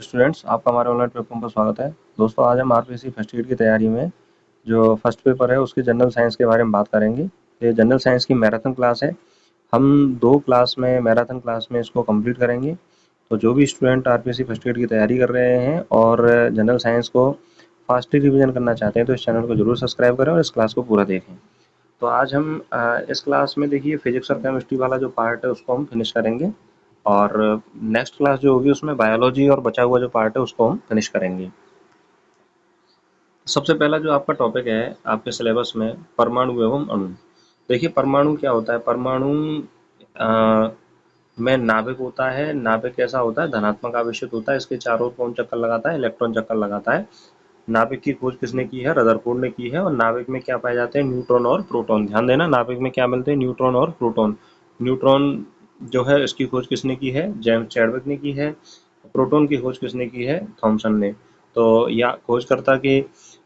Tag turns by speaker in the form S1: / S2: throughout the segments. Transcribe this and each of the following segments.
S1: Students, आपका हमारे online platform पर स्वागत है। दोस्तों, आज हम आरपीएससी फर्स्ट ईयर की तैयारी में जो फर्स्ट पेपर है उसकी जनरल साइंस के बारे में बात करेंगे। ये जनरल साइंस की मैराथन क्लास है। हम 2 क्लास में मैराथन क्लास में इसको कंप्लीट करेंगे। तो जो भी स्टूडेंट आरपीएससी फर्स्ट ईयर की तैयारी कर रहे हैं और जनरल साइंस को फास्टली रिवीजन करना चाहते हैं तो इस चैनल को जरूर सब्सक्राइब करें और इस क्लास को पूरा देखें। तो आज हम इस क्लास में देखिए फिजिक्स और केमिस्ट्री वाला जो पार्ट है उसको हम फिनिश करेंगे और नेक्स्ट क्लास जो होगी उसमें बायोलॉजी और बचा हुआ जो पार्ट है उसको हम फिनिश करेंगे। सबसे पहला जो आपका टॉपिक है आपके सिलेबस में परमाणु एवं अणु। देखिए परमाणु क्या होता है। परमाणु में नाभिक होता है। नाभिक कैसा होता है, धनात्मक आवेशित होता है। इसके चारों ओर कौन चक्कर लगाता है, इलेक्ट्रॉन चक्कर लगाता है। नाभिक की खोज किसने की है, रदरफोर्ड ने की है। और नाभिक में क्या पाए जाते हैं, न्यूट्रॉन और प्रोटॉन। ध्यान देना, नाभिक में क्या मिलते हैं, न्यूट्रॉन और प्रोटॉन। न्यूट्रॉन जो है इसकी खोज किसने की है, जेम्स चैडविक ने की है। प्रोटॉन की खोज किसने की है, थॉमसन ने। तो या खोजकर्ता के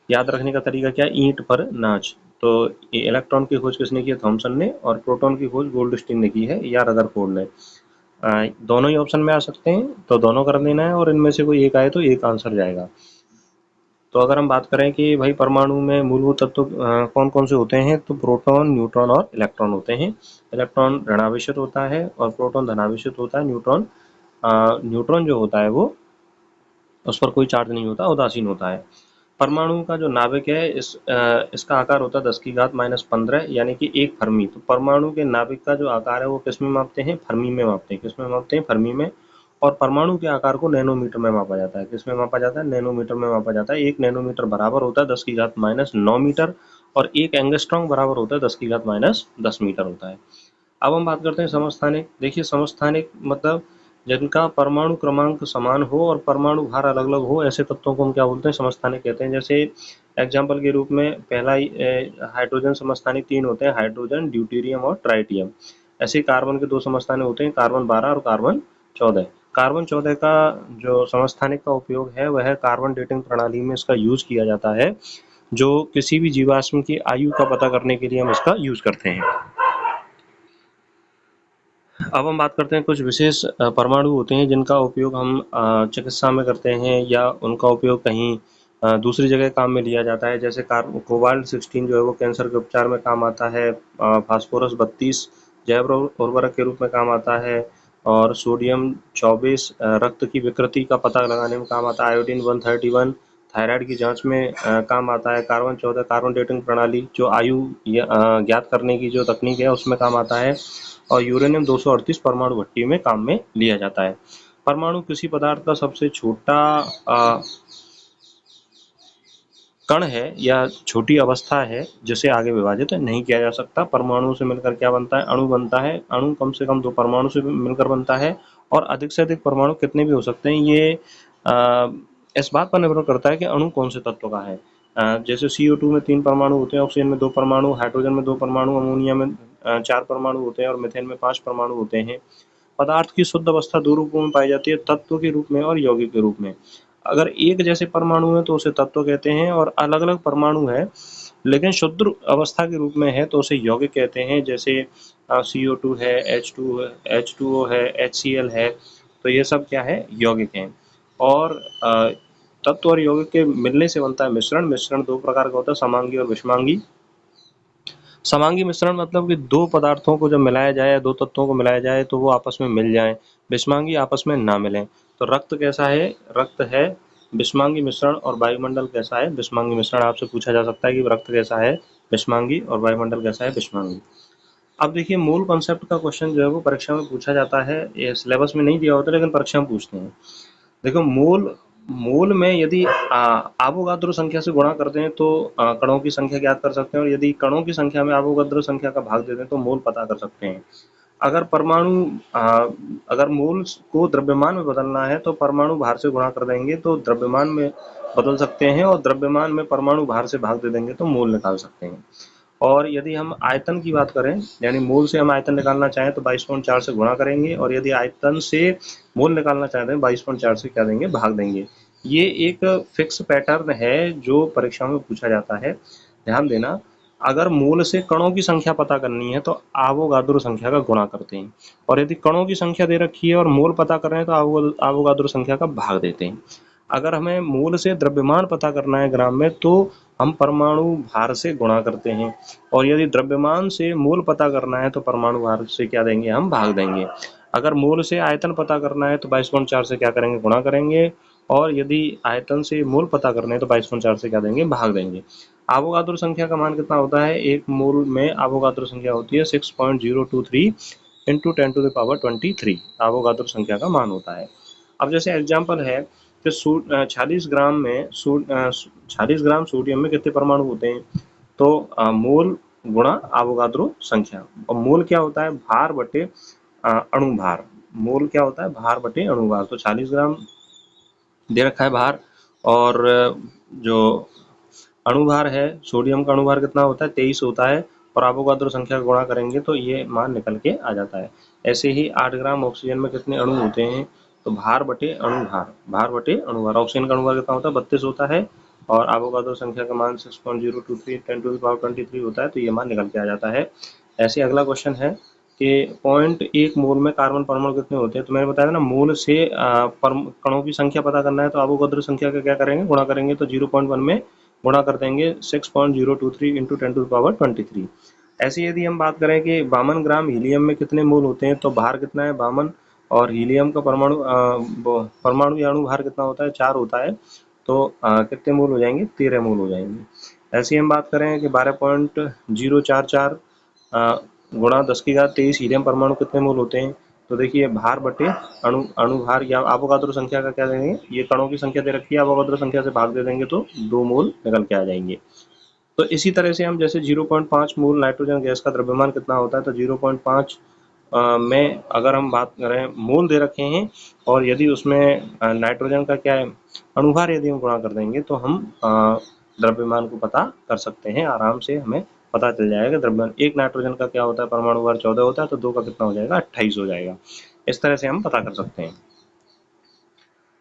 S1: याद रखने का तरीका क्या है, ईंट पर नाच। तो इलेक्ट्रॉन की खोज किसने की है, थॉमसन ने। और प्रोटॉन की खोज गोल्डस्टीन ने की है या रदरफोर्ड ने। दोनों ही ऑप्शन में आ सकते हैं तो दोनों कर देना है और इनमें से कोई एक आए तो एक आंसर जाएगा। तो अगर हम बात करें कि भाई परमाणु में मूलभूत तत्व कौन कौन से होते हैं, तो प्रोटॉन, न्यूट्रॉन और इलेक्ट्रॉन होते हैं। इलेक्ट्रॉन ऋणावेशित होता है और प्रोटॉन धनावेशित होता है। न्यूट्रॉन जो होता है वो उस पर कोई चार्ज नहीं होता, उदासीन होता है। परमाणु का जो नाभिक है इसका आकार होता है 10⁻⁻15 यानी कि 1 फर्मी। तो परमाणु के नाभिक का जो आकार है वो किस में मापते हैं, फर्मी में मापते हैं। किस में मापते हैं, फर्मी में। और परमाणु के आकार को नैनोमीटर में मापा जाता है। किस में मापा जाता है, नैनोमीटर में मापा जाता है। 1 नैनोमीटर बराबर होता है 10⁻⁹ मीटर और 1 एंगस्ट्रॉम बराबर होता है 10⁻10 मीटर होता है। अब हम बात करते हैं समस्थानिक। देखिए समस्थानिक मतलब जिनका परमाणु क्रमांक समान हो और परमाणु भार अलग अलग हो, ऐसे तत्वों को हम क्या बोलते हैं, समस्थानिक कहते हैं। जैसे एग्जाम्पल के रूप में पहला हाइड्रोजन समस्थानिक 3 होते हैं, हाइड्रोजन, ड्यूटेरियम और ट्राइटियम। ऐसे कार्बन के 2 समस्थानिक होते हैं, कार्बन 12 और कार्बन 14। कार्बन 14 का जो समस्थानिक का उपयोग है वह कार्बन डेटिंग प्रणाली में इसका यूज किया जाता है। जो किसी भी जीवाश्म की आयु का पता करने के लिए हम इसका यूज करते हैं। अब हम बात करते हैं कुछ विशेष परमाणु होते हैं जिनका उपयोग हम चिकित्सा में करते हैं या उनका उपयोग कहीं दूसरी जगह काम में लिया जाता है। जैसे कोबाल्ट 16 जो है वो कैंसर के उपचार में काम आता है। फास्फोरस 32 जैव उर्वरक के रूप में काम आता है। और सोडियम 24 रक्त की विकृति का पता लगाने में काम आता है। आयोडीन 131 थायराइड की जांच में काम आता है। कार्बन 14 कार्बन डेटिंग प्रणाली जो आयु ज्ञात करने की जो तकनीक है उसमें काम आता है। और यूरेनियम 238 परमाणु भट्टी में काम में लिया जाता है। परमाणु किसी पदार्थ का सबसे छोटा कण है या छोटी अवस्था है जिसे आगे विभाजित नहीं किया जा सकता। परमाणु से मिलकर क्या बनता है, अणु बनता है। अणु कम से कम 2 परमाणु से मिलकर बनता है और अधिक से अधिक परमाणु कितने भी हो सकते हैं, ये इस बात पर निर्भर करता है कि अणु कौन से तत्व का है। जैसे CO2 में 3 परमाणु होते हैं, ऑक्सीजन में 2 परमाणु, हाइड्रोजन में 2 परमाणु, अमोनिया में 4 परमाणु होते हैं और मीथेन में 5 परमाणु होते हैं। पदार्थ की शुद्ध अवस्था 2 रूपों में पाई जाती है, तत्व के रूप में और यौगिक के रूप में। अगर एक जैसे परमाणु है तो उसे तत्व कहते हैं, और अलग अलग परमाणु है लेकिन शुद्ध अवस्था के रूप में है तो उसे यौगिक कहते हैं। जैसे CO2 है, H2O है, HCl है, तो ये सब क्या है, यौगिक हैं। और तत्व और यौगिक के मिलने से बनता है मिश्रण। मिश्रण 2 प्रकार का होता है, समांगी और विषमांगी। समांगी मिश्रण मतलब कि 2 पदार्थों को जब मिलाया जाए या 2 तत्वों को मिलाया जाए तो वो आपस में मिल जाएं। विषमांगी आपस में ना मिलें। तो रक्त कैसा है, रक्त है विषमांगी मिश्रण। और वायुमंडल कैसा है, विषमांगी मिश्रण। आपसे पूछा जा सकता है कि रक्त कैसा है, विषमांगी, और वायुमंडल कैसा है, विषमांगी। अब देखिए मूल कॉन्सेप्ट का क्वेश्चन जो है वो परीक्षा में पूछा जाता है। ये सिलेबस में नहीं दिया होता लेकिन परीक्षा में पूछते हैं। देखो मूल मूल में यदि अवोगाद्रो संख्या से गुणा करते हैं तो कणों की संख्या ज्ञात कर सकते हैं, और यदि कणों की संख्या में अवोगाद्रो संख्या का भाग देते हैं तो मोल पता कर सकते हैं। अगर परमाणु अगर मोल को द्रव्यमान में बदलना है तो परमाणु भार से गुणा कर देंगे तो द्रव्यमान में बदल सकते हैं, और द्रव्यमान में परमाणु भार से भाग दे देंगे तो मोल निकाल सकते हैं। और यदि हम आयतन की बात करें, यानी मोल से हम आयतन निकालना चाहें तो 22.4 से गुणा करेंगे, और यदि आयतन से मोल निकालना चाहते हैं 22.4 से क्या देंगे, भाग देंगे। ये एक फिक्स पैटर्न है जो परीक्षा में पूछा जाता है, ध्यान देना। अगर मूल से कणों की संख्या पता करनी है तो आवोगाद्रो संख्या का गुणा करते हैं, और यदि कणों की संख्या दे रखी है और मोल पता कर रहे हैं तो आवोगाद्रो संख्या का भाग देते हैं। अगर हमें मूल से द्रव्यमान पता करना है ग्राम में तो हम परमाणु भार से गुणा करते हैं, और यदि द्रव्यमान से मोल पता करना है तो परमाणु भार से क्या देंगे, हम भाग देंगे। अगर मोल से आयतन पता करना है तो 22.4 से क्या करेंगे, गुणा करेंगे, और यदि आयतन से मोल पता करना है तो 22.4 से क्या देंगे, भाग देंगे। आवोगाद्रो संख्या का मान कितना होता है, एक मोल में आवोगाद्रो संख्या होती है 6.023 इंटू 10⁻23 आवोगाद्रो संख्या का मान होता है। अब जैसे एग्जाम्पल है कि 40 ग्राम में 40 ग्राम सोडियम में कितने परमाणु होते हैं, तो मोल गुणा आवोगाद्रो संख्या, और मोल क्या होता है, भार बटे अणु भार। मोल क्या होता है, भार बटे अणु भार। तो 40 ग्राम दे रखा है भार, और जो अणुभार है, सोडियम का अणुभार कितना होता है, 23 होता है, और आवोगाद्रो संख्या का गुणा करेंगे तो ये मान निकल के आ जाता है। ऐसे ही 8 ग्राम ऑक्सीजन में कितने अणु होते हैं, तो भार बटे अणुभार, भार बटे अणुभार। ऑक्सीजन का अणुभार कितना होता है, 32 होता है, और आवोगाद्रो संख्या का मान 6.023 10⁻23 होता है, तो ये मान निकल के आ जाता है। ऐसे अगला क्वेश्चन है कि 0.1 मोल में कार्बन परमाणु कितने होते हैं। तो मैंने बताया ना, मोल से कणों की संख्या पता करना है तो आवोगाद्रो संख्या का क्या करेंगे, गुणा करेंगे, तो 0.1 में गुणा कर देंगे 6.023 इंटू 10⁻23। ऐसे यदि हम बात करें कि 52 ग्राम हीलियम में कितने मोल होते हैं, तो भार कितना है, 52, और हीलियम का परमाणु या अणु भार कितना होता है, 4 होता है, तो कितने मोल हो जाएंगे, 13 मोल हो जाएंगे। ऐसे हम बात करें कि 12.044 गुणा 10⁻23 हीलियम परमाणु कितने मोल होते हैं, तो देखिए भार बटे अणुभार या आवोगाद्रो संख्या का क्या देंगे, ये कणों की संख्या दे रखी है, आवोगाद्रो संख्या से भाग दे देंगे तो 2 मोल निकल के आ जाएंगे। तो इसी तरह से हम जैसे 0.5 मोल नाइट्रोजन गैस का द्रव्यमान कितना होता है, तो 0.5 में अगर हम बात करें, मोल दे रखे हैं, और यदि उसमें नाइट्रोजन का क्या है, अणुभार यदि हम गुणा कर देंगे तो हम द्रव्यमान को पता कर सकते हैं आराम से, हमें पता चल जाएगा द्रव्यमान। एक नाइट्रोजन का क्या होता है, परमाणु भार 14 होता है, तो 2 का कितना हो जाएगा, 28 हो जाएगा। इस तरह से हम पता कर सकते हैं।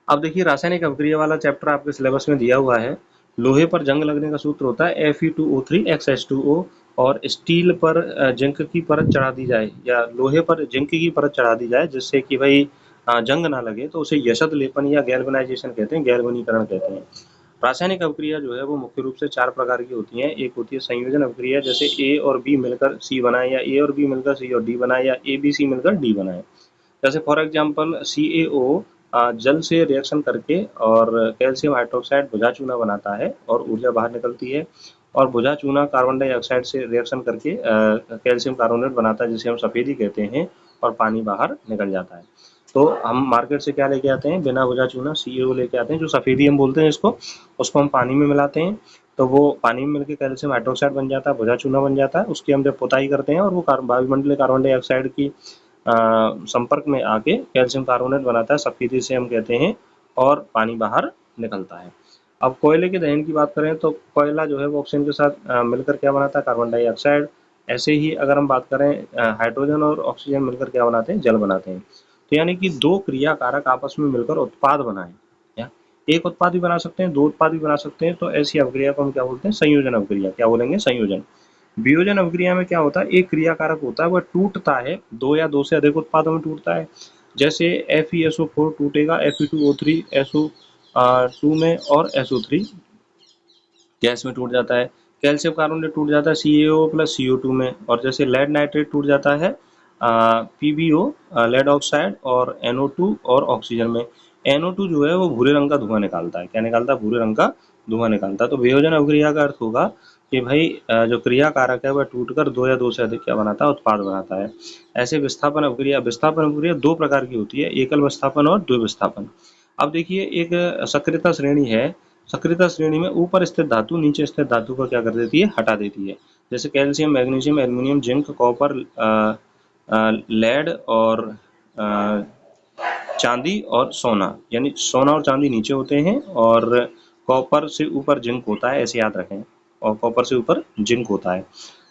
S1: अब देखिए रासायनिक अभिक्रिया वाला चैप्टर आपके सिलेबस में दिया हुआ है। लोहे पर जंग लगने का सूत्र होता है Fe2O3 और स्टील पर जिंक की परत चढ़ा दी जाए, या लोहे पर जिंक की परत चढ़ा दी जाए जिससे कि भाई जंग ना लगे, तो उसे यशत लेपन या गैल्वेनाइजेशन कहते हैं, गैल्वनीकरण कहते हैं। रासायनिक अभिक्रिया जो है वो मुख्य रूप से 4 प्रकार की होती है। एक होती है संयोजन अभिक्रिया, जैसे ए और बी मिलकर सी बनाए, या ए और बी मिलकर सी और डी बनाए, या ए बी सी मिलकर डी बनाए। जैसे फॉर एग्जांपल CaO जल से रिएक्शन करके और कैल्शियम हाइड्रोक्साइड भुजा चूना बनाता है और ऊर्जा बाहर निकलती है, और भुजा चूना कार्बन डाइऑक्साइड से रिएक्शन करके कैल्शियम कार्बोनेट बनाता है जिसे हम सफेदी कहते हैं, और पानी बाहर निकल जाता है। तो हम मार्केट से क्या लेके आते हैं, बिना भुजा चूना CaO लेके आते हैं, जो सफेदी हम बोलते हैं इसको, उसको हम पानी में मिलाते हैं, तो वो पानी में मिलकर कैल्शियम हाइड्रोक्साइड बन जाता है, भुजा चूना बन जाता है। उसकी हम जब पुताई करते हैं और वो वायुमंडलीय कार्बन डाइऑक्साइड की संपर्क में आके कैल्शियम कार्बोनेट बनाता है, सफेदी से हम कहते हैं, और पानी बाहर निकलता है। अब कोयले के दहन की बात करें तो कोयला जो है वो ऑक्सीजन के साथ मिलकर क्या बनाता है, कार्बन डाइऑक्साइड। ऐसे ही अगर हम बात करें हाइड्रोजन और ऑक्सीजन मिलकर क्या बनाते हैं, जल बनाते हैं। तो यानी कि 2 क्रिया कारक आपस में मिलकर उत्पाद बनाए, या एक उत्पाद भी बना सकते हैं, 2 उत्पाद भी बना सकते हैं, तो ऐसी अभिक्रिया को हम क्या बोलते हैं, संयोजन अभिक्रिया। क्या बोलेंगे, संयोजन। वियोजन अभिक्रिया में क्या होता है, एक क्रिया कारक होता है वह टूटता है, 2 या 2 से अधिक उत्पादों में टूटता है। जैसे FeSO4 टूटेगा Fe2O3 SO2 में, और SO3 गैस में टूट जाता है। कैल्शियम कार्बोनेट टूट जाता है CaO प्लस CO2 में, और जैसे लेड नाइट्रेट टूट जाता है PbO लेड ऑक्साइड और NO2 और ऑक्सीजन में। NO2 जो है वो भूरे रंग का धुआं निकालता है, क्या निकालता है, भूरे रंग का धुआं निकालता है। तो वियोजन अभिक्रिया का अर्थ होगा कि भाई जो क्रिया कारक है वह टूटकर 2 या 2 से अधिक क्या बनाता है, उत्पाद बनाता है। ऐसे विस्थापन अभिक्रिया 2 प्रकार की होती है, एकल विस्थापन और द्विविस्थापन। अब देखिए एक सक्रियता श्रेणी है, सक्रियता श्रेणी में ऊपर स्थित धातु नीचे स्थित धातु को क्या कर देती है, हटा देती है। जैसे calcium, magnesium, aluminium, zinc, copper, lead और चांदी और सोना, यानी सोना और चांदी नीचे होते हैं, और कॉपर से ऊपर जिंक होता है, ऐसे याद रखें, और कॉपर से ऊपर जिंक होता है।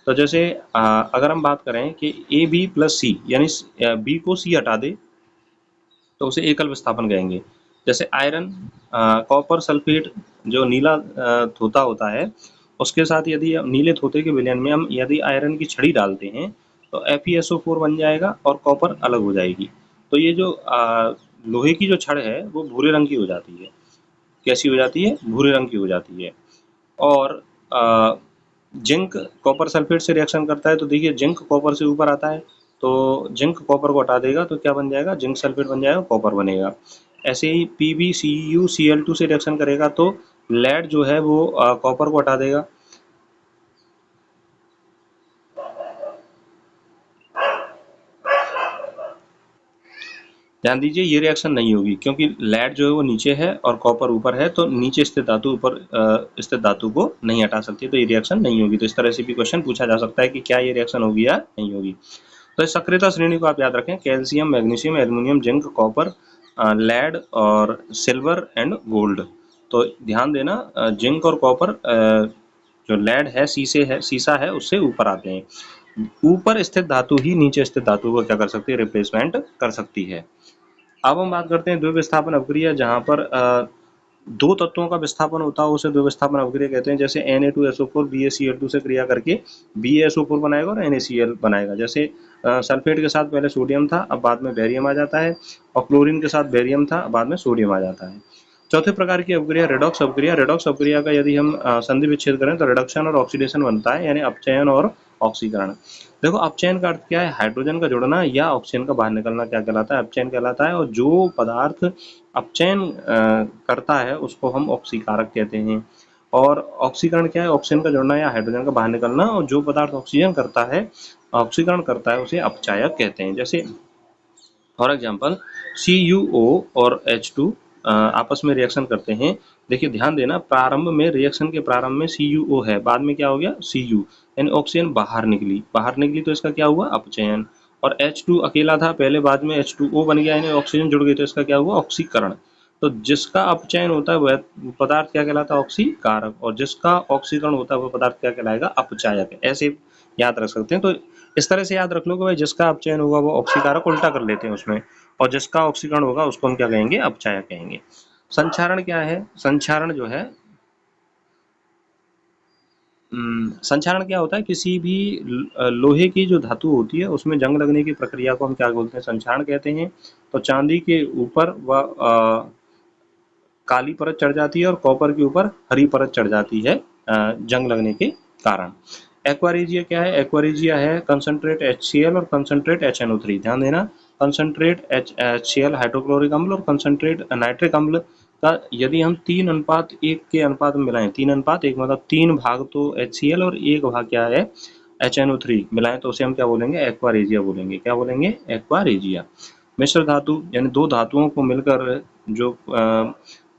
S1: तो जैसे अगर हम बात करें कि AB प्लस सी, यानी B को C हटा दे तो उसे एकल विस्थापन कहेंगे। जैसे आयरन, कॉपर सल्फेट जो नीला धोता होता है उसके साथ यदि नीले तोते के विलयन में हम यदि आयरन की छड़ी डालते हैं तो FeSO4 बन जाएगा और कॉपर अलग हो जाएगी। तो ये जो लोहे की जो छड़ है वो भूरे रंग की हो जाती है। कैसी हो जाती है? भूरे रंग की हो जाती है। और जिंक कॉपर सल्फेट से रिएक्शन करता है तो देखिए जिंक कॉपर से ऊपर आता है, तो जिंक कॉपर को हटा देगा तो क्या बन जाएगा? जिंक सल्फेट बन जाएगा, कॉपर बनेगा। ऐसे ही PbCuCl2 से रिएक्शन करेगा तो लेड जो है वो कॉपर को हटा देगा। ध्यान दीजिए ये रिएक्शन नहीं होगी क्योंकि लेड जो है वो नीचे है और कॉपर ऊपर है, तो नीचे स्थित धातु ऊपर स्थित धातु को नहीं हटा सकती, तो ये रिएक्शन नहीं होगी। तो इस तरह से भी क्वेश्चन पूछा जा सकता है कि क्या ये रिएक्शन होगी या नहीं होगी। तो इस सक्रियता श्रेणी को आप याद रखें, calcium, magnesium, aluminium, zinc, copper, lead और सिल्वर एंड गोल्ड। तो ध्यान देना जिंक और कॉपर जो लेड है सीसा है उससे ऊपर आते हैं। ऊपर स्थित धातु ही नीचे स्थित धातु को क्या कर सकती है? रिप्लेसमेंट कर सकती है। अब हम बात करते हैं द्विविस्थापन अपक्रिया, जहाँ पर दो तत्वों का विस्थापन होता है उसे द्विविस्थापन अपक्रिया कहते हैं। जैसे Na2SO4 BaCl2 से क्रिया करके BaSO4 बनाएगा और NaCl बनाएगा। जैसे सल्फेट के साथ पहले सोडियम था, अब बाद में बेरियम आ जाता है, और क्लोरीन के साथ बेरियम था, बाद में सोडियम आ जाता है। चौथे प्रकार की अपक्रिया रेडॉक्स अपक्रिया। रेडॉक्स अपक्रिया का यदि हम संधि विच्छेद करें तो रिडक्शन और ऑक्सीडेशन बनता है, यानी अपचयन और ऑक्सीकरण। देखो अपचयन का अर्थ क्या है? हाइड्रोजन का जुड़ना या ऑक्सीजन का बाहर निकलना क्या कहलाता है? अपचयन कहलाता है। और जो पदार्थ अपचयन करता है उसको हम ऑक्सीकारक कहते हैं। और ऑक्सीकरण क्या है? ऑक्सीजन का जुड़ना या हाइड्रोजन का बाहर निकलना। और जो पदार्थ ऑक्सीजन करता है, ऑक्सीकरण करता है, उसे अपचायक कहते हैं। जैसे फॉर एग्जाम्पल CuO और H2 आपस में रिएक्शन करते हैं। देखिए ध्यान देना, प्रारंभ में रिएक्शन के प्रारंभ में CuO है, बाद में क्या हो गया? Cu, यानी ऑक्सीजन बाहर निकली तो इसका क्या हुआ? अपचयन। और H2 अकेला था पहले, बाद में H2O बन गया, यानी ऑक्सीजन जुड़ गई, तो इसका क्या हुआ? ऑक्सीकरण। तो जिसका अपचयन होता है वह पदार्थ क्या कहलाता है? ऑक्सीकारक। और जिसका ऑक्सीकरण होता है वह पदार्थ क्या कहलाएगा? अपचायक। ऐसे याद रख सकते हैं। तो इस तरह से याद रख लो कि भाई जिसका अपचयन होगा वो ऑक्सीकारक, उल्टा कर लेते हैं उसमें, और जिसका ऑक्सीकरण होगा उसको हम क्या कहेंगे? अपचायक कहेंगे। संक्षारण क्या है? संक्षारण जो है संक्षारण क्या होता है? किसी भी लोहे की जो धातु होती है उसमें जंग लगने की प्रक्रिया को हम क्या बोलते हैं? संक्षारण कहते हैं। तो चांदी के ऊपर वह काली परत चढ़ जाती है और कॉपर के ऊपर हरी परत चढ़ जाती है जंग लगने के कारण। एक्वारेजिया क्या है? एक्वारेजिया है कंसंट्रेट HCl और कंसंट्रेट HNO3। ध्यान देना, कंसंट्रेट HCl हाइड्रोक्लोरिक अम्ल और कंसंट्रेट नाइट्रिक अम्ल का यदि हम 3:1 के अनुपात में मिलाएं, 3:1 मतलब 3 भाग तो HCl और 1 भाग क्या है? HNO3 मिलाएं, तो उसे हम क्या बोलेंगे? एक्वारेजिया बोलेंगे। क्या बोलेंगे? एक्वारेजिया। मिश्र धातु, यानी दो धातुओं को मिलकर जो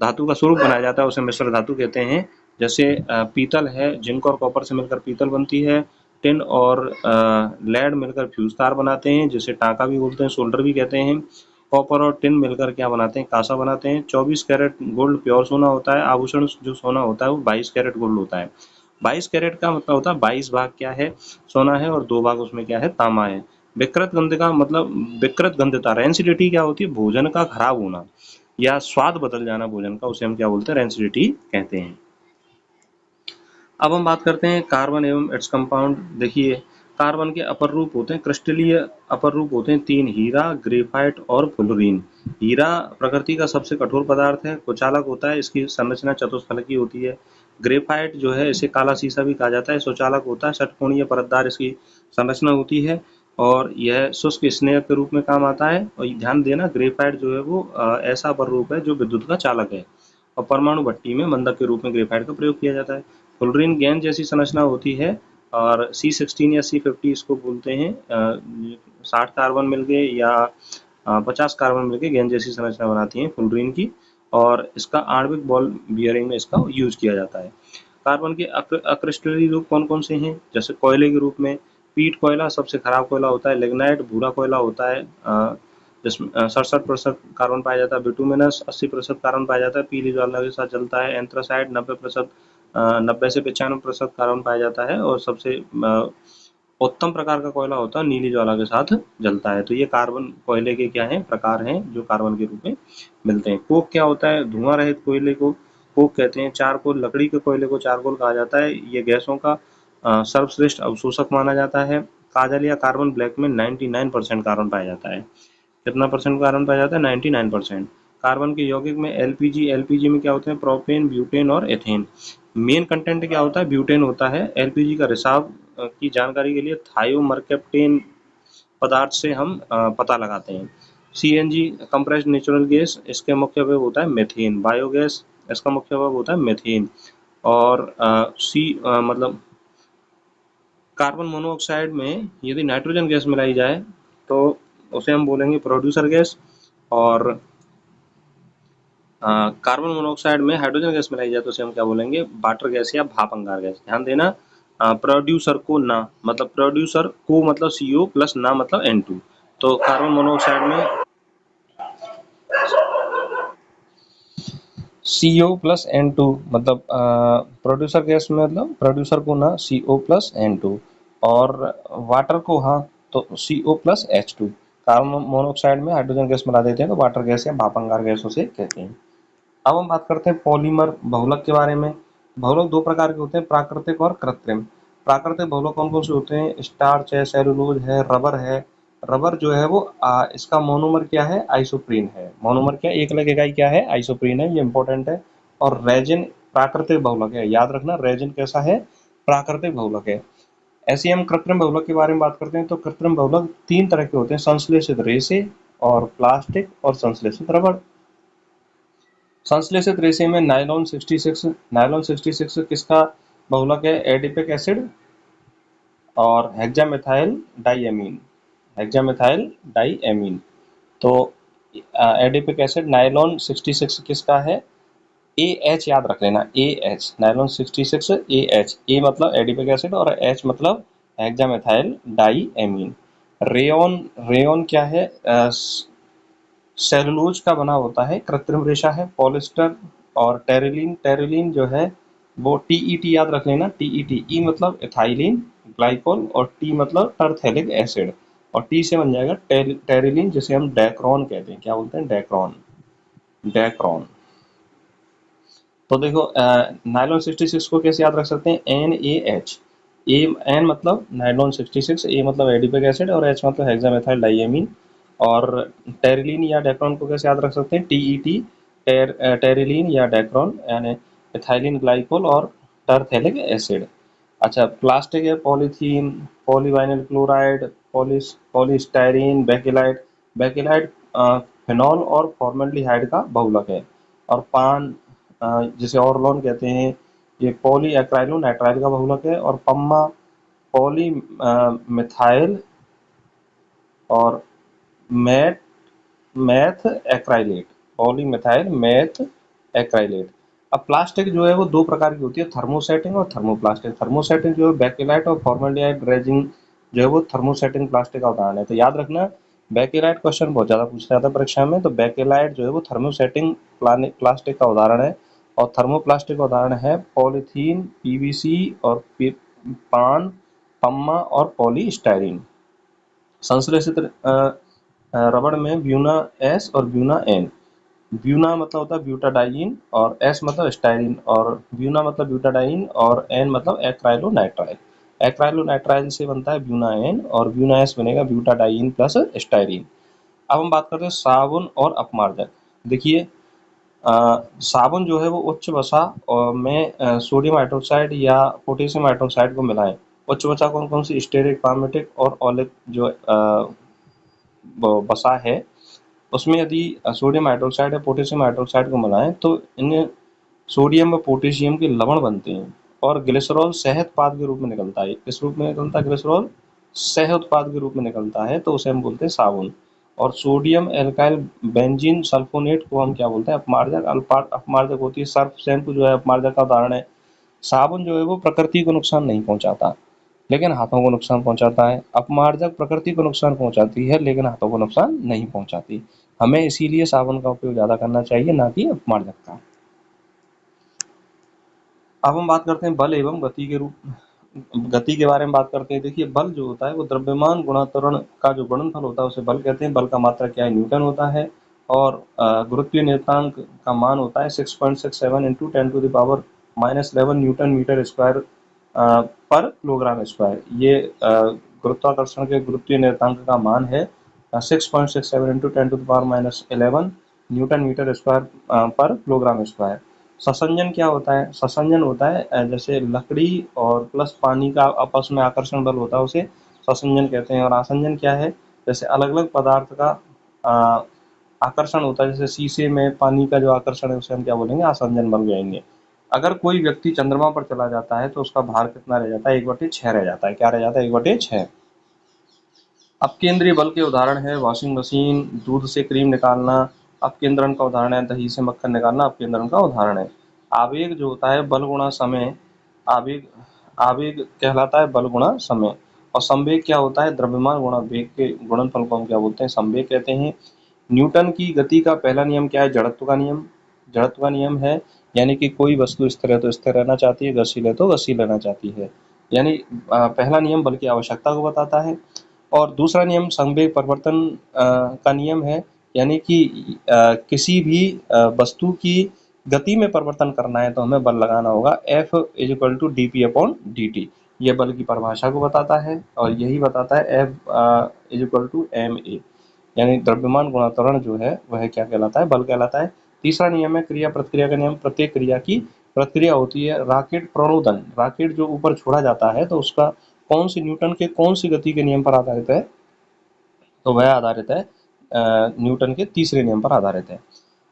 S1: धातु का स्वरूप बनाया जाता है उसे मिश्र धातु कहते हैं। जैसे पीतल है, जिंक और कॉपर से मिलकर पीतल बनती है। टिन और लेड मिलकर फ्यूज तार बनाते हैं, जिसे टाँका भी बोलते हैं, सोल्डर भी कहते हैं। कॉपर और टिन मिलकर क्या बनाते हैं? कांसा बनाते हैं। 24 कैरेट गोल्ड प्योर सोना होता है। आभूषण जो सोना होता है वो 22 कैरेट गोल्ड होता है। 22 कैरेट का मतलब होता है 22 भाग क्या है? सोना है, और 2 भाग उसमें क्या है? तांबा है। विकृत गंध का मतलब, विकृत गंधता, रेंसिडिटी क्या होती है? भोजन का खराब होना या स्वाद बदल जाना भोजन का, उसे हम क्या बोलते हैं? रेंसिडिटी कहते हैं। अब हम बात करते हैं कार्बन एवं इट्स कंपाउंड। देखिए कार्बन के अपर रूप होते हैं, क्रिस्टलीय अपर रूप होते हैं 3, हीरा, ग्रेफाइट और फ्लोरीन। हीरा प्रकृति का सबसे कठोर पदार्थ है, कुचालक होता है, इसकी संरचना चतुष्फलकीय होती है। ग्रेफाइट जो है इसे काला सीसा भी कहा जाता है, सुचालक होता है, षटकोणीय परतदार इसकी संरचना होती है, और यह शुष्क स्नेहक के रूप में काम आता है। और ध्यान देना ग्रेफाइट जो है वो ऐसा अपर रूप है जो विद्युत का चालक है, और परमाणु भट्टी में मंदक के रूप में ग्रेफाइट का प्रयोग किया जाता है। फ्लोरीन गेंद जैसी संरचना होती है, और C16 या C50 इसको बोलते हैं। 60 कार्बन मिलके या 50 कार्बन मिलके गेंद जैसी संरचना बनाती हैं फ्लोरीन की, और इसका आणविक बॉल बियरिंग में इसका यूज किया जाता है। कार्बन के अक्रिस्टलीय रूप कौन कौन से हैं? जैसे कोयले के रूप में पीट कोयला सबसे खराब कोयला होता है, लिग्नाइट भूरा कोयला होता है जिसमें 67% कार्बन पाया जाता है, बिटुमिनस 80% कार्बन पाया जाता है, पीली ज्वाला के साथ जलता है, एंथ्रासाइड 90% 90 से 95% कार्बन पाया जाता है, और सबसे उत्तम प्रकार का कोयला होता है नीली ज्वाला के साथ जलता है। तो ये कार्बन कोयले के क्या हैं? प्रकार हैं जो कार्बन के रूप में मिलते हैं। कोक क्या होता है? धुआं रहित कोयले को कोक कहते हैं। चारकोल, लकड़ी के कोयले को चारकोल कहा जाता है। ये गैसों का सर्वश्रेष्ठ अवशोषक माना जाता है। काजल या कार्बन ब्लैक में 99% कार्बन पाया जाता है। कितना परसेंट कार्बन पाया जाता है? 99%। कार्बन के यौगिक में एलपीजी, एलपीजी में क्या होते हैं? प्रोपेन, ब्यूटेन और एथेन। मेन कंटेंट क्या होता है? ब्यूटेन होता है। एलपीजी का रिसाव की जानकारी के लिए थायोमरकेप्टेन पदार्थ से हम पता लगाते हैं। सीएनजी, कंप्रेस्ड नेचुरल गैस, इसके मुख्य अवयव होता है मेथेन। बायोगैस, इसका मुख्य अवयव होता है मेथेन। और मतलब कार्बन मोनोऑक्साइड में यदि नाइट्रोजन गैस मिलाई जाए तो उसे हम बोलेंगे प्रोड्यूसर गैस। और कार्बन मोनोऑक्साइड में हाइड्रोजन गैस मिलाई जाए तो उसे हम क्या बोलेंगे? वाटर गैस या भाप अंगार गैस। ध्यान देना, प्रोड्यूसर को ना मतलब प्रोड्यूसर को मतलब CO प्लस ना मतलब N2। तो कार्बन मोनोऑक्साइड में CO प्लस N2 मतलब प्रोड्यूसर गैस में मतलब प्रोड्यूसर को ना CO प्लस N2, और वाटर को हाँ तो CO plus H2। Carbon monoxide में हाइड्रोजन गैस मिला देते हैं तो वाटर गैस या भाप अंगार गैस उसे कहते हैं। अब हम बात करते हैं पॉलीमर बहुलक के बारे में। बहुलक दो प्रकार के होते हैं, प्राकृतिक और कृत्रिम। प्राकृतिक बहुलक कौन कौन से होते हैं? स्टार्च है, सेलुलोज है, रबर है। रबर जो है वो इसका मोनोमर क्या है? आइसोप्रीन है। मोनोमर क्या? एक अलग इकाई क्या है? आइसोप्रीन है। ये इंपॉर्टेंट है। और रेजिन प्राकृतिक बहुलक है। याद रखना, रेजिन कैसा है? प्राकृतिक बहुलक है। ऐसे ही हम कृत्रिम बहुलक के बारे में बात करते हैं तो कृत्रिम बहुलक तीन तरह के होते हैं, संश्लेषित रेसे और प्लास्टिक और संश्लेषित रबड़। संश्लेषित रेशे में नायलॉन 66, नायलॉन 66 किसका बहुलक है? एडिपिक एसिड और हेक्सामेथाइल डाइएमीन, हेक्सामेथाइल डाइएमीन। तो एडिपिक एसिड नायलॉन 66 किसका है? AH याद रख लेना, AH नायलॉन 66 AH। ए मतलब एडिपिक एसिड और H मतलब हेक्सामेथाइल डाइएमीन। रेयॉन, रेयॉन क्या है? सेलुलोज का बना होता है, कृत्रिम रेशा है। पॉलिस्टर और टेरिलीन, टेरिलीन जो है वो TET याद रख लेना, TET। E मतलब एथाइलिन ग्लाइकोल और T मतलब टरथेलिक एसिड, और T से बन जाएगा टेरिलीन जिसे हम डेक्रॉन कहते हैं। क्या बोलते हैं? Dacron, Dacron. तो देखो नायलॉन 66 को कैसे याद रख सकते हैं? NaH। एन मतलब नायलॉन 66, ए मतलब एडिपिक एसिड और H मतलब हेक्सामेथाइल डाइएमीन। और टेरिलीन या डेक्रॉन को कैसे याद रख सकते हैं? TET, टेरिलीन या डेक्रॉन यानी एथाइलिन ग्लाइकोल और टरथेलिक एसिड। अच्छा, प्लास्टिक है, polythene, polyvinyl chloride, polystyrene, bakelite. Bakelite phenol और फॉर्मल्डिहाइड का बहुलक है। और पान जिसे ऑर्लोन कहते हैं, ये पॉली एक्राइलोनाइट्राइल का बहुलक है। और पम्मा पॉली मिथाइल और meth meth acrylate, polymethyl methacrylate. अब प्लास्टिक जो है वो दो प्रकार की होती है, थर्मोसेटिंग और थर्मोप्लास्टिक। थर्मोसेटिंग जो है बेकेलाइट और फॉर्मल्डिहाइड रेजिन जो है वो थर्मोसेटिंग प्लास्टिक का उदाहरण है। तो याद रखना, बेकेलाइट क्वेश्चन बहुत ज़्यादा पूछा जाता है परीक्षा में। तो बेकेलाइट जो है वो थर्मोसेटिंग प्लास्टिक का उदाहरण है। और थर्मोप्लास्टिक का उदाहरण है पॉलीथीन, PVC और पान, पम्मा और पॉलीस्टाइरीन। संश्लेषित रबड़ में ब्यूना S और ब्यूना N। ब्यूना मतलब होता है ब्यूटाडाइन और S मतलब स्टाइरिन, और ब्यूना मतलब ब्यूटाडाइन और N मतलब एक्राइलोनाइट्राइल। एक्राइलोनाइट्राइल से बनता है ब्यूना N और ब्यूना S बनेगा ब्यूटाडाइन प्लस स्टाइरिन। अब हम बात करते हैं साबुन और अपमार्जक। देखिए साबुन जो है वो उच्च वसा और में सोडियम हाइड्रोक्साइड या पोटेशियम हाइड्रोक्साइड को मिलाएं। उच्च वसा कौन कौन सी? स्टेरिक, पामेटिक और ओलिक जो वसा है उसमें यदि सोडियम हाइड्रोक्साइड या पोटेशियम हाइड्रोक्साइड को मिलाएं तो इन सोडियम व पोटेशियम के लवण बनते हैं और ग्लिसरॉल सह उत्पाद के रूप में निकलता है। किस रूप में निकलता है? ग्लिसरॉल सह उत्पाद के रूप में निकलता है, तो उसे हम बोलते हैं साबुन। और सोडियम एल्काइल बेंजीन सल्फोनेट को हम क्या बोलते हैं? अपमार्जक। अपमार्जक होती है सर्फ, शैम्पू जो है अपमार्जक का उदाहरण है। साबुन जो है वो प्रकृति को नुकसान नहीं पहुंचाता लेकिन हाथों को नुकसान पहुंचाता है। अपमार्जक प्रकृति को नुकसान पहुंचाती है लेकिन हाथों को नुकसान नहीं पहुंचाती। हमें इसीलिए साबुन का उपयोग ज़्यादा करना चाहिए, ना कि अपमार्जक का। अब हम बात करते हैं बल एवं गति के बारे में बात करते हैं। देखिए बल जो होता है वो द्रव्यमान गुणा त्वरण का जो गुणनफल होता है उसे बल कहते हैं। बल का मात्रक क्या है? न्यूटन होता है। और गुरुत्वीय नियतांक का मान होता है 6.67 इंटू 10⁻⁻11 न्यूटन मीटर स्क्वायर पर किलोग्राम स्क्वायर। ये गुरुत्वाकर्षण के गुरुत्वीय नियतांक का मान है 6.67 इंटू 10⁻11 न्यूटन मीटर स्क्वायर पर किलोग्राम स्क्वायर। ससंजन क्या होता है? ससंजन होता है जैसे लकड़ी और प्लस पानी का आपस में आकर्षण बल होता है, उसे ससंजन कहते हैं। और आसंजन क्या है? जैसे अलग अलग पदार्थ का आकर्षण होता है, जैसे शीशे में पानी का जो आकर्षण है उसे हम क्या बोलेंगे? आसंजन बल कहेंगे। अगर कोई व्यक्ति चंद्रमा पर चला जाता है तो उसका भार कितना रह जाता है? 1/6 रह जाता है। क्या रह जाता है? 1/6। अपकेंद्रीय बल के उदाहरण है वॉशिंग मशीन, दूध से क्रीम निकालना। अपकेंद्रण का उदाहरण है दही से मक्खन निकालना, अपकेंद्रण का उदाहरण है। आवेग जो होता है बल गुणा समय, आवेग आवेग कहलाता है बल गुणा समय। और संवेग क्या होता है? द्रव्यमान गुणा वेग के गुणनफल को हम क्या बोलते हैं? संवेग कहते हैं। न्यूटन की गति का पहला नियम क्या है? जड़त्व का नियम। जड़त्व का नियम है यानी कि कोई वस्तु स्थिर है तो स्थिर रहना चाहती है, गतिशील है तो गतिशील रहना चाहती है। यानी पहला नियम बल की आवश्यकता को बताता है। और दूसरा नियम संवेग परिवर्तन का नियम है, यानी कि किसी भी वस्तु की गति में परिवर्तन करना है तो हमें बल लगाना होगा। F = dp/dt। ये बल की परिभाषा को बताता है और यही बताता है F = ma, यानी द्रव्यमान गुणा त्वरण जो है वह क्या कहलाता है? बल कहलाता है। तीसरा नियम है क्रिया प्रतिक्रिया का नियम। प्रत्येक क्रिया की प्रतिक्रिया होती है। रॉकेट प्रणोदन, रॉकेट जो ऊपर छोड़ा जाता है तो उसका कौन सी न्यूटन के कौन सी गति के नियम पर आधारित है? तो वह आधारित है न्यूटन के तीसरे नियम पर आधारित है।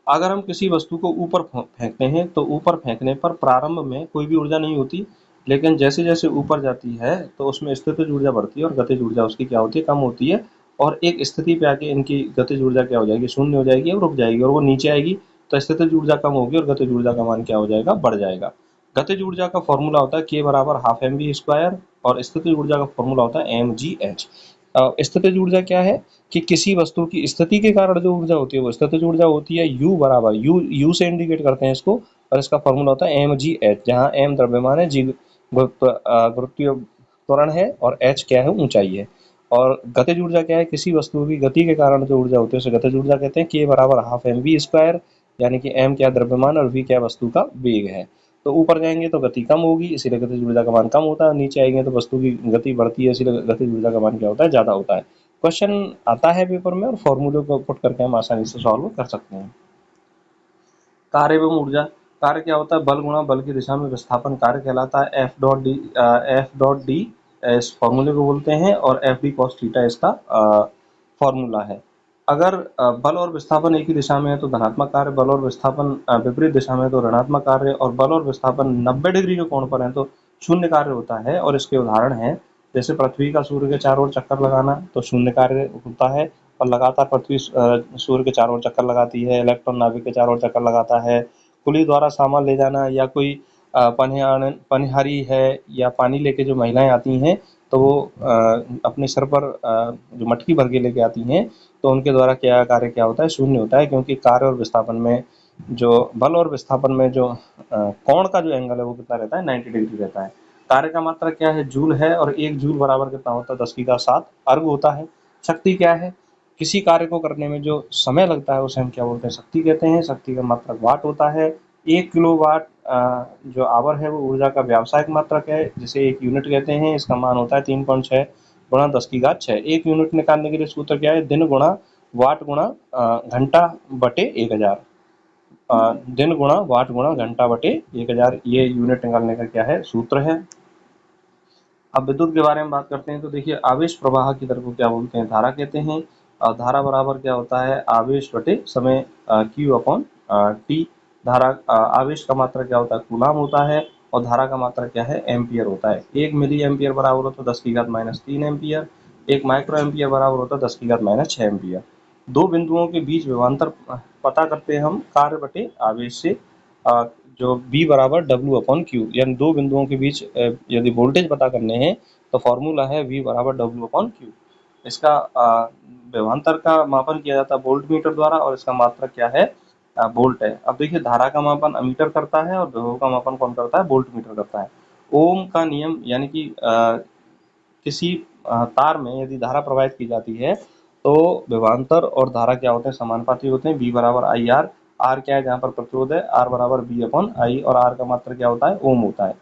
S1: अगर हम किसी वस्तु को ऊपर फेंकते हैं तो ऊपर फेंकने पर प्रारंभ में कोई भी ऊर्जा नहीं होती, लेकिन जैसे जैसे ऊपर जाती है तो उसमें स्थितिज ऊर्जा बढ़ती है और गतिज ऊर्जा उसकी क्या होती है? कम होती है। और एक स्थिति पे आके इनकी गतिज ऊर्जा क्या हो जाएगी? शून्य हो जाएगी और रुक जाएगी। और वो नीचे आएगी तो स्थितिज ऊर्जा कम होगी और गतिज ऊर्जा का मान क्या हो जाएगा? बढ़ जाएगा। गतिज ऊर्जा का फॉर्मूला होता है K = ½ mv²। और स्थितिज ऊर्जा का फॉर्मूला होता है mgh। स्थितिज ऊर्जा क्या है कि किसी वस्तु की स्थिति के कारण जो ऊर्जा होती है वो स्थितिज ऊर्जा होती है। U से इंडिकेट करते हैं इसको। और इसका फॉर्मूला होता है mgh, जहाँ m द्रव्यमान है, g गुरुत्वीय त्वरण है और h क्या है? ऊंचाई है। और गतिज ऊर्जा क्या है? किसी वस्तु की गति के कारण जो ऊर्जा होती है उसे गतिज ऊर्जा कहते हैं। K = ½ mv², यानी कि m क्या द्रव्यमान और v क्या वस्तु का वेग है। तो ऊपर जाएंगे तो गति कम होगी, इसीलिए गतिज ऊर्जा का मान कम होता है। नीचे आएंगे तो वस्तु की गति बढ़ती है, इसीलिए गतिज ऊर्जा का मान क्या होता है? ज़्यादा होता है। क्वेश्चन आता है पेपर में और फॉर्मूले को पुट करके हम आसानी से सॉल्व कर सकते हैं। कार्य एवं ऊर्जा। कार्य क्या होता है? बल गुणा बल की दिशा में विस्थापन कार्य कहलाता है। F.d इस फॉर्मूले को बोलते हैं और FD cos थीटा इसका फॉर्मूला है। अगर बल और विस्थापन एक ही दिशा में है तो धनात्मक कार्य, बल और विस्थापन विपरीत दिशा में है तो ऋणात्मक कार्य, और बल और विस्थापन 90 डिग्री के कोण पर है तो शून्य कार्य होता है। और इसके उदाहरण हैं जैसे पृथ्वी का सूर्य के चारों ओर चक्कर लगाना तो शून्य कार्य होता है। और लगातार पृथ्वी सूर्य के चारों ओर चक्कर लगाती है। इलेक्ट्रॉन नाभिक के चारों ओर चक्कर लगाता है। कुली द्वारा सामान ले जाना, या कोई पनहरी है या पानी लेके जो महिलाएं आती हैं तो वो अपने सर पर जो मटकी भर के लेके आती हैं तो उनके द्वारा क्या कार्य क्या होता है? शून्य होता है, क्योंकि कार्य और विस्थापन में जो बल और विस्थापन में जो कोण का जो एंगल है वो कितना रहता है? 90 डिग्री रहता है। कार्य का मात्रा क्या है? जूल है। और 1 जूल बराबर कितना होता है? 10⁻7 अर्ग होता है। शक्ति क्या है? किसी कार्य को करने में जो समय लगता है उसे हम क्या बोलते हैं? शक्ति कहते हैं। शक्ति का मात्रक वाट होता है। 1 किलोवाट जो आवर है वो ऊर्जा का व्यावसायिक मात्रक है, जिसे एक यूनिट कहते हैं। इसका मान होता है 3.6 गुणा 10�6। एक यूनिट निकालने के लिए सूत्र क्या है? दिन गुणा वाट गुणा घंटा बटे 1000। दिन गुणा वाट गुणा घंटा बटे 1000, ये यूनिट निकालने का क्या है? सूत्र है। अब विद्युत के बारे में बात करते हैं तो देखिए आवेश प्रवाह की दर को क्या बोलते हैं? धारा कहते हैं। धारा बराबर क्या होता है? आवेश बटे समय Q/T। धारा आवेश का मात्रा क्या होता है? कूलाम होता है। और धारा का मात्रा क्या है? एम्पियर होता है। 1 मिली एम्पियर बराबर होता है 10⁻³ एम्पियर। 1 माइक्रो एम्पियर बराबर होता है 10⁻6 एम्पियर। दो बिंदुओं के बीच विभवांतर पता करते हैं हम कार्य बटे आवेश से। जो B = W/Q, यानी दो बिंदुओं के बीच यदि वोल्टेज पता करने हैं तो फॉर्मूला है V = W/Q। इसका विभवांतर का मापन किया जाता है वोल्ट मीटर द्वारा और इसका मात्रक क्या है? वोल्ट है। अब देखिए धारा का मापन अमीटर करता है और विभव का मापन कौन करता है? वोल्ट मीटर करता है। ओम का नियम, यानी कि किसी तार में यदि धारा प्रवाहित की जाती है तो विभवांतर और धारा क्या होते हैं, समानुपाती होते हैं। V बराबर आई आर, आर क्या है जहाँ पर प्रतिरोध है, आर बराबर बी अपॉन आई, और आर का मात्रक क्या होता है, ओम होता है।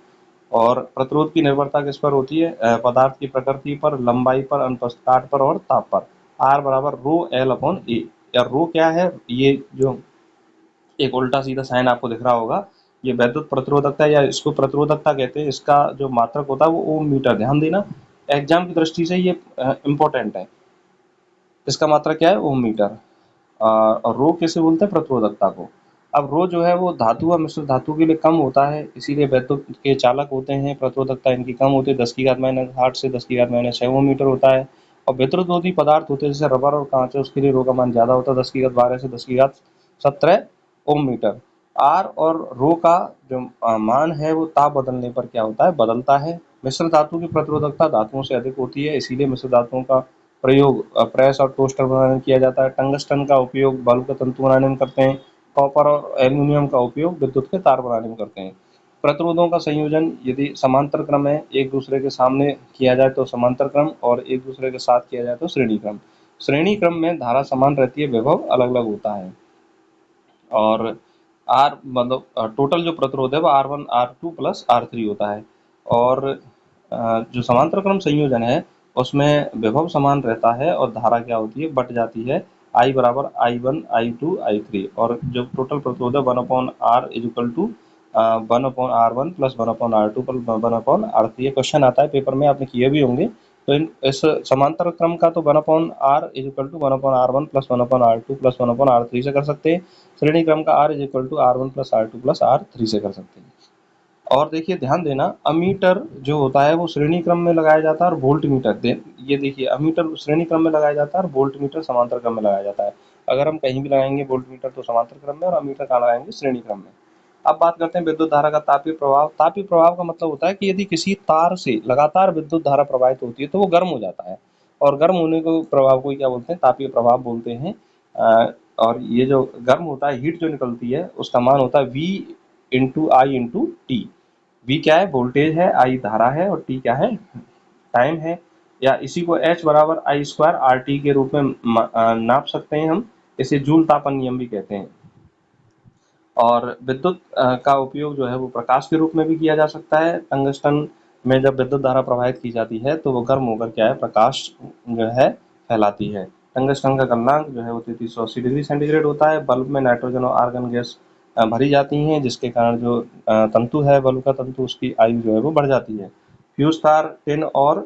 S1: और प्रतिरोध की निर्भरता किस पर होती है, पदार्थ की प्रकृति पर, लंबाई पर, अनुप्रस्थ काट पर और ताप पर। आर बराबर रो एल अपॉन ए, या रो क्या है, ये जो एक उल्टा सीधा साइन आपको दिख रहा होगा, ये वैद्युत प्रतिरोधकता या इसको प्रतिरोधकता कहते हैं। इसका जो मात्रक होता है वो ओम मीटर, ध्यान देना एग्जाम की दृष्टि से ये इंपॉर्टेंट है। इसका मात्रक क्या है, ओम मीटर। और रो कैसे बोलते हैं, प्रतिरोधकता को। अब रो जो है वो धातु व मिश्र धातु के लिए कम होता है, इसीलिए वैद्युत के चालक होते हैं, प्रतिरोधकता इनकी कम होती है, 10⁻⁸ से 10⁻⁶ ओम मीटर होता है। और विद्युतरोधी पदार्थ होते हैं जैसे रबर और कांच है, उसके लिए रो का मान ज़्यादा होता है, 10⁻12 से 10⁻17 ओम मीटर। आर और रो का जो मान है वो ताप बदलने पर क्या होता है, बदलता है। मिश्र धातु की प्रतिरोधकता धातुओं से अधिक होती है, इसीलिए मिश्र धातुओं का प्रयोग प्रेस और टोस्टर बनाने में किया जाता है। टंगस्टन का उपयोग बल्ब का तंतु बनाने में करते हैं। कॉपर और एल्यूमिनियम का उपयोग विद्युत के तार बनाने में करते हैं। प्रतिरोधों का संयोजन यदि समांतर क्रम है, एक दूसरे के सामने किया जाए तो समांतर क्रम, और एक दूसरे के साथ किया जाए तो श्रेणी क्रम। श्रेणी क्रम में धारा समान रहती है, विभव अलग अलग होता है। और आर मतलब टोटल जो प्रतिरोध है वो R1 R2 प्लस R3 होता है। और जो समांतर क्रम संयोजन है उसमें विभव समान रहता है और धारा क्या होती है, बट जाती है। I बराबर I1 I2 I3, और जो टोटल प्रतिरोध है 1/R is equal to 1/R1 plus 1/R2 plus 1/R3। ये क्वेश्चन आता है पेपर में, आपने किए भी होंगे। तो इस समांतर क्रम का तो 1/R is equal to 1/R1 plus 1/R2 plus 1/R3 से कर सकते हैं। श्रेणी क्रम का R is equal to R1 plus R2 plus R3 से कर सकते हैं। और देखिए ध्यान देना, अमीटर जो होता है वो श्रेणी क्रम में लगाया जाता है, और वोल्ट मीटर ये देखिए, अमीटर श्रेणी क्रम में लगाया जाता है और वोल्ट मीटर समांतर क्रम में लगाया जाता है। अगर हम कहीं भी लगाएंगे वोल्ट मीटर तो समांतर क्रम में, और अमीटर कहाँ लगाएंगे, श्रेणी क्रम में। अब बात करते हैं विद्युत धारा का तापीय प्रभाव। तापीय प्रभाव का मतलब होता है कि यदि किसी तार से लगातार विद्युत धारा प्रवाहित होती है तो वो गर्म हो जाता है, और गर्म होने को प्रभाव को क्या बोलते हैं, तापीय प्रभाव बोलते हैं। और ये जो गर्म होता है, हीट जो निकलती है, उसका मान होता है V इंटू आई इंटू टी। V क्या है, वोल्टेज है, I धारा है, और T क्या है, टाइम है। या इसी को H बराबर I स्क्वायर RT के रूप में नाप सकते हैं हम, इसे जूल तापन नियम भी कहते हैं। और विद्युत का उपयोग जो है वो प्रकाश के रूप में भी किया जा सकता है। टंगस्टन में जब विद्युत धारा प्रवाहित की जाती है तो वो गर्म होकर क्या है, प्रकाश जो है फैलाती है। टंगस्टन का गलनांक जो है वो 3380 डिग्री सेंटीग्रेड होता है। बल्ब में नाइट्रोजन और आर्गन गैस भरी जाती हैं, जिसके कारण जो तंतु है, बल्ब का तंतु, उसकी आयु जो है वो बढ़ जाती है। फ्यूज तार टिन और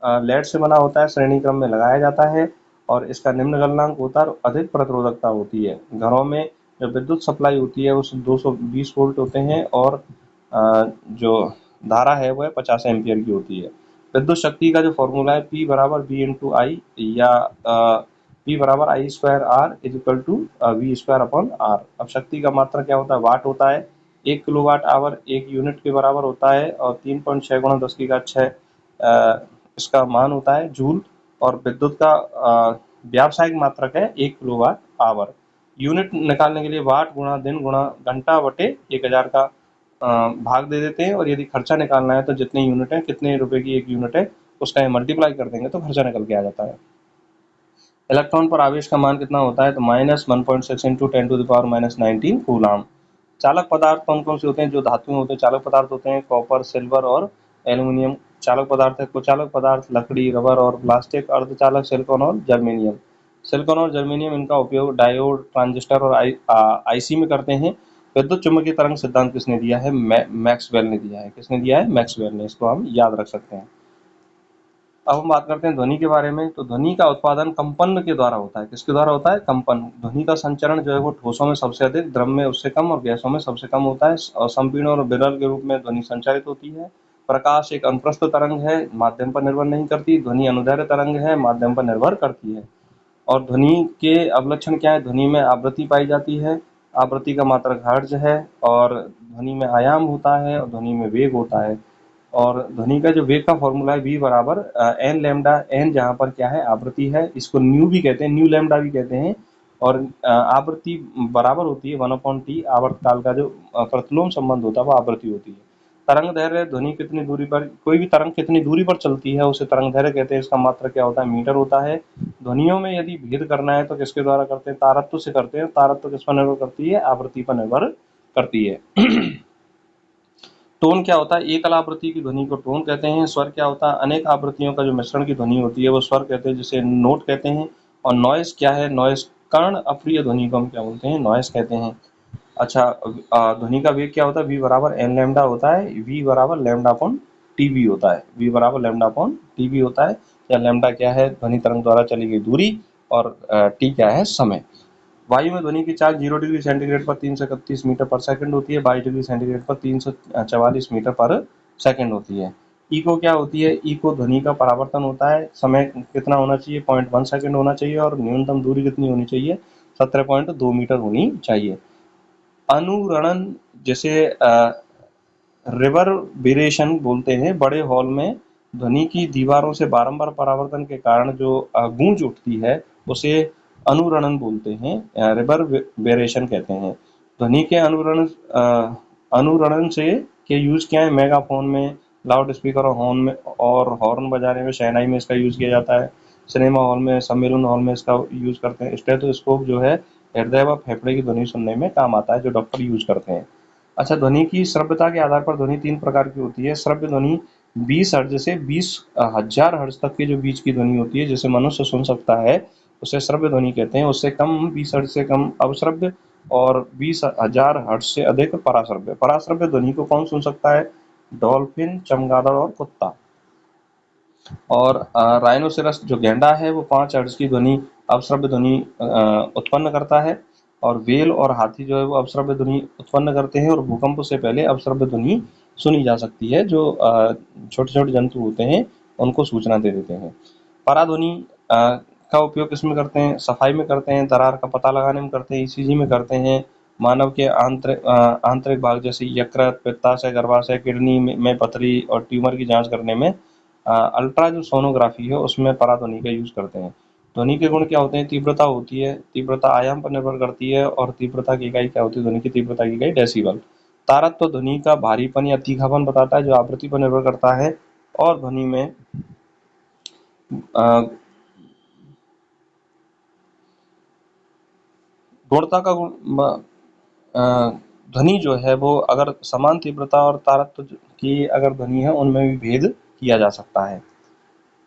S1: लेड से बना होता है, श्रेणी क्रम में लगाया जाता है, और इसका निम्न गलनांक होता है और अधिक प्रतिरोधकता होती है। घरों में जो विद्युत सप्लाई होती है उस 220 वोल्ट होते हैं, और जो धारा है वो 50 एम्पियर की होती है। विद्युत शक्ति का जो फॉर्मूला है P बराबर V इंटू आई, या P बराबर I square R is equal to V square upon R। अब शक्ति का मात्रा क्या होता है, वाट होता है। 1 किलोवाट आवर 1 यूनिट के बराबर होता है, और 3.6 गुणा 10⁶ इसका मान होता है जूल। और विद्युत का व्यावसायिक मात्रक है 1 किलोवाट आवर। यूनिट निकालने के लिए वाट गुणा दिन गुणा घंटा बटे 1000 का भाग दे देते हैं, और यदि खर्चा निकालना है तो जितने यूनिट है, कितने रुपए की एक यूनिट है, उसका मल्टीप्लाई कर देंगे तो खर्चा निकल के आ जाता है। इलेक्ट्रॉन पर आवेश का मान कितना होता है, तो -1.6 इंटू 10⁻⁻19 कूलाम। चालक पदार्थ कौन कौन से होते हैं, जो धातुएं होते हैं चालक पदार्थ होते हैं, कॉपर, सिल्वर और एल्यूमिनियम चालक पदार्थ है। कुचालक पदार्थ लकड़ी, रबर और प्लास्टिक। अर्धचालक सिलिकॉन और जर्मेनियम। सिलिकॉन और जर्मेनियम, इनका उपयोग डायोड, ट्रांजिस्टर और आईसी में करते हैं। विद्युत चुम्बकीय तरंग सिद्धांत किसने दिया है, मैक्सवेल ने दिया है। किसने दिया है, मैक्सवेल ने। इसको हम याद रख सकते हैं। अब हम बात करते हैं ध्वनि के बारे में। तो ध्वनि का उत्पादन कंपन के द्वारा होता है। किसके द्वारा होता है, कंपन। ध्वनि का संचरण जो है वो ठोसों में सबसे अधिक, द्रव में उससे कम, और गैसों में सबसे कम होता है। और संपीड़न और विरल के रूप में ध्वनि संचारित होती है। प्रकाश एक अनुप्रस्थ तरंग है, माध्यम पर निर्भर नहीं करती। ध्वनि अनुदैर्ध्य तरंग है, माध्यम पर निर्भर करती है। और ध्वनि के अवलक्षण क्या है, ध्वनि में आवृत्ति पाई जाती है, आवृत्ति का मात्रक हर्ट्ज है। और ध्वनि में आयाम होता है, और ध्वनि में वेग होता है। और ध्वनि का जो वेग का फॉर्मूला है V बराबर एन लैम्डा। एन जहाँ पर क्या है, आवृत्ति है, इसको न्यू भी कहते हैं, न्यू लैम्डा भी कहते हैं। और आवृत्ति बराबर होती है 1/T। आवर्तकाल का जो प्रतिलोम संबंध होता है वो आवृत्ति होती है। तरंग दैर्घ्य ध्वनि कितनी दूरी पर, कोई भी तरंग कितनी दूरी पर चलती है उसे तरंग दैर्घ्य कहते हैं। इसका मात्रक क्या होता है, मीटर होता है। ध्वनियों में यदि भेद करना है तो किसके द्वारा करते हैं, तारत्व से करते हैं। तारत्व किस पर निर्भर करती है, आवृत्ति पर निर्भर करती है। टोन क्या होता है, एकल आवृत्ति की ध्वनि को टोन कहते हैं। स्वर क्या होता है, अनेक आवृत्तियों का जो मिश्रण की ध्वनि होती है वो स्वर कहते हैं, जिसे नोट कहते हैं। और नॉइस क्या है, नॉइस कर्ण अप्रिय ध्वनि को हम क्या बोलते हैं, नॉइस कहते हैं। अच्छा, ध्वनि का वेग क्या होता है, v बराबर एन लैम्डा होता है। v बराबर लैम्डा अपॉन टीवी होता है। v बराबर लैम्डा अपॉन टीवी होता है। या लैम्डा क्या है, ध्वनि तरंग द्वारा चली गई दूरी, और t क्या है, समय। वायु में ध्वनि की चाल 0 डिग्री सेंटीग्रेड पर 331 मीटर पर सेकंड होती है। 22 डिग्री सेंटीग्रेड पर 344 मीटर पर सेकंड होती है। इको क्या होती है, इको ध्वनि का परावर्तन होता है। समय कितना होना चाहिए, 0.1 सेकंड होना चाहिए। और न्यूनतम दूरी कितनी होनी चाहिए, 17.2 मीटर होनी चाहिए। अनुरणन जैसे रिवर्बरेशन बोलते हैं। बड़े हॉल में ध्वनि की दीवारों से बारंबार परावर्तन के कारण जो गूंज उठती है उसे अनुरणन बोलते हैं, रिवर्बरेशन कहते हैं। ध्वनि के अनुरणन से के यूज क्या है, मेगाफोन में, लाउड स्पीकर और हॉर्न में, और हॉर्न बजाने में, शहनाई में इसका यूज किया जाता है। सिनेमा हॉल में, सम्मेलन हॉल में इसका यूज करते हैं। स्टेथोस्कोप जो है हृदय व फेफड़े की ध्वनि सुनने में काम आता है, जो डॉक्टर यूज करते हैं। अच्छा, ध्वनि की श्रव्यता के आधार पर ध्वनि 3 प्रकार की होती है। श्रव्य ध्वनि 20 हर्ट्ज से 20,000 हर्ट्ज तक के जो बीच की ध्वनि होती है, जिसे मनुष्य सुन सकता है, उसे श्रव्य ध्वनि कहते हैं। उससे कम 20 हर्ट्ज से कम अवश्रव्य, और 20,000 हर्ट्ज से अधिक पराश्रव्य। पराश्रव्य ध्वनि को कौन सुन सकता है, डॉल्फिन, चमगादड़ और कुत्ता। और राइनोसेरस जो गैंडा है वो 5 हर्ट्ज की ध्वनि, अवश्रव्य ध्वनि उत्पन्न करता है। और व्हेल और हाथी जो है वो अवश्रव्य ध्वनि उत्पन्न करते हैं, और भूकंप से पहले अवश्रव्य ध्वनि सुनी जा सकती है। जो छोटे छोटे जंतु होते हैं उनको सूचना दे देते हैं। पराध्वनि का उपयोग किसमें करते हैं, सफाई में करते हैं, दरार का पता लगाने में करते हैं, ईसीजी में करते हैं, मानव के आंतरिक भाग जैसे यकृत, पित्ताशय, गर्भाशय, किडनी में पथरी और ट्यूमर की जांच करने में, अल्ट्रा जो सोनोग्राफी है उसमें पराध्वनि का यूज करते हैं। ध्वनि के गुण क्या होते हैं, तीव्रता होती है, तीव्रता आयाम पर निर्भर करती है। और तीव्रता की इकाई क्या होती है, ध्वनि की तीव्रता की इकाई डेसिबल। तारत्व ध्वनि का भारीपन या तीखापन बताता है, जो आवृत्ति पर निर्भर करता है। और ध्वनि में गुणता का ध्वनि जो है वो अगर समान तीव्रता और तारत्व की अगर ध्वनि है, उनमें भी भेद किया जा सकता है।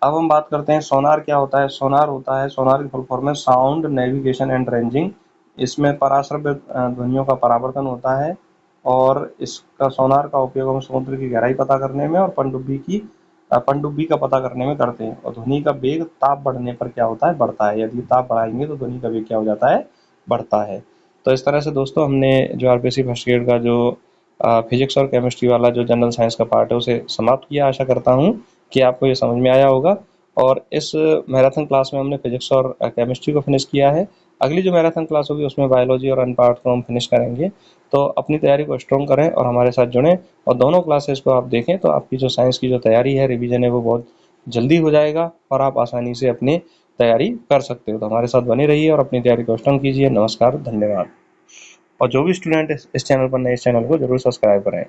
S1: अब हम बात करते हैं सोनार क्या होता है। सोनार होता है, सोनार की फुल फॉर्म है साउंड नेविगेशन एंड रेंजिंग। इसमें पराश्रव्य ध्वनियों का परावर्तन होता है, और इसका सोनार का उपयोग हम समुद्र की गहराई पता करने में और पनडुब्बी का पता करने में करते हैं। और ध्वनि का वेग ताप बढ़ने पर क्या होता है, बढ़ता है। यदि ताप बढ़ाएंगे तो ध्वनि का वेग क्या हो जाता है, बढ़ता है। तो इस तरह से दोस्तों हमने जो आरपीएससी फर्स्ट ग्रेड का जो फिजिक्स और केमिस्ट्री वाला जो जनरल साइंस का पार्ट है उसे समाप्त किया। आशा करता हूँ कि आपको ये समझ में आया होगा। और इस मैराथन क्लास में हमने फिजिक्स और केमिस्ट्री को फिनिश किया है। अगली जो मैराथन क्लास होगी उसमें बायोलॉजी और अन्य पार्ट को हम फिनिश करेंगे। तो अपनी तैयारी को स्ट्रॉन्ग करें और हमारे साथ जुड़ें, और दोनों क्लासेस को आप देखें तो आपकी जो साइंस की जो तैयारी है, रिवीजन है, वो बहुत जल्दी हो जाएगा और आप आसानी से अपनी तैयारी कर सकते हो। तो हमारे साथ बने रहिए और अपनी तैयारी को स्ट्रॉन्ग कीजिए। नमस्कार, धन्यवाद। और जो भी स्टूडेंट इस चैनल पर नए, इस चैनल को जरूर सब्सक्राइब करें।